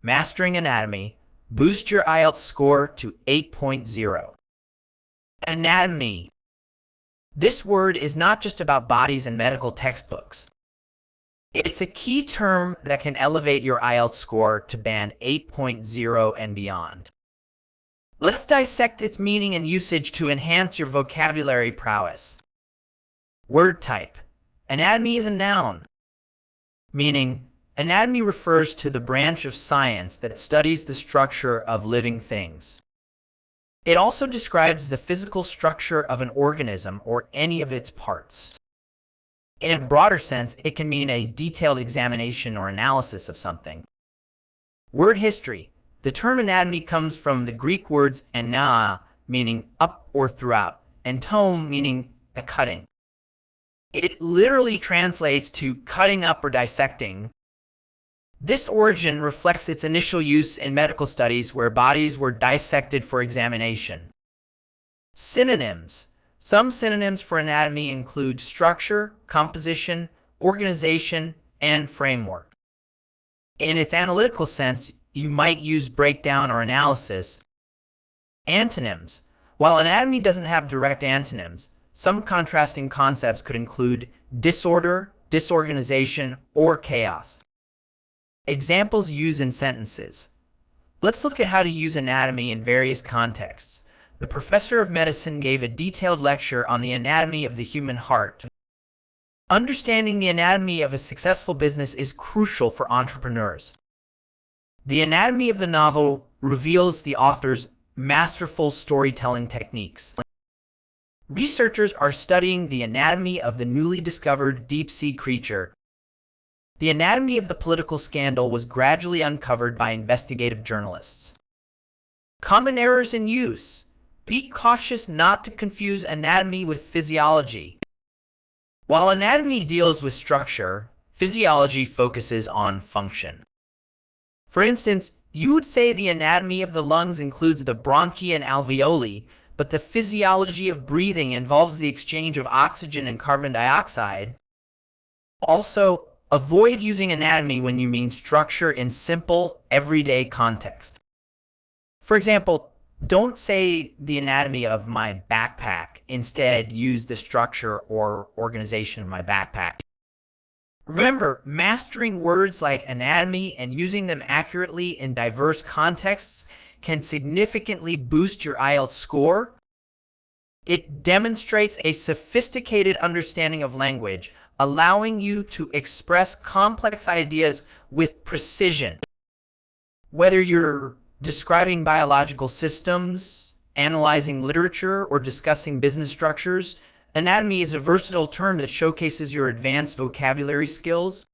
Mastering Anatomy. Boost your IELTS score to 8.0. Anatomy. This word is not just about bodies and medical textbooks. It's a key term that can elevate your IELTS score to band 8.0 and beyond. Let's dissect its meaning and usage to enhance your vocabulary prowess. Word type. Anatomy is a noun, meaning anatomy refers to the branch of science that studies the structure of living things. It also describes the physical structure of an organism or any of its parts. In a broader sense, it can mean a detailed examination or analysis of something. Word history. The term anatomy comes from the Greek words ana, meaning up or throughout, and tome, meaning a cutting. It literally translates to cutting up or dissecting. This origin reflects its initial use in medical studies where bodies were dissected for examination. Synonyms. Some synonyms for anatomy include structure, composition, organization, and framework. In its analytical sense, you might use breakdown or analysis. Antonyms. While anatomy doesn't have direct antonyms, some contrasting concepts could include disorder, disorganization, or chaos. Examples used in sentences. Let's look at how to use anatomy in various contexts. The professor of medicine gave a detailed lecture on the anatomy of the human heart. Understanding the anatomy of a successful business is crucial for entrepreneurs. The anatomy of the novel reveals the author's masterful storytelling techniques. Researchers are studying the anatomy of the newly discovered deep-sea creature. The anatomy of the political scandal was gradually uncovered by investigative journalists. Common errors in use. Be cautious not to confuse anatomy with physiology. While anatomy deals with structure, physiology focuses on function. For instance, you would say the anatomy of the lungs includes the bronchi and alveoli, but the physiology of breathing involves the exchange of oxygen and carbon dioxide. Also, avoid using anatomy when you mean structure in simple, everyday context. For example, don't say the anatomy of my backpack. Instead, use the structure or organization of my backpack. Remember, mastering words like anatomy and using them accurately in diverse contexts can significantly boost your IELTS score. It demonstrates a sophisticated understanding of language, allowing you to express complex ideas with precision. Whether you're describing biological systems, analyzing literature, or discussing business structures, anatomy is a versatile term that showcases your advanced vocabulary skills.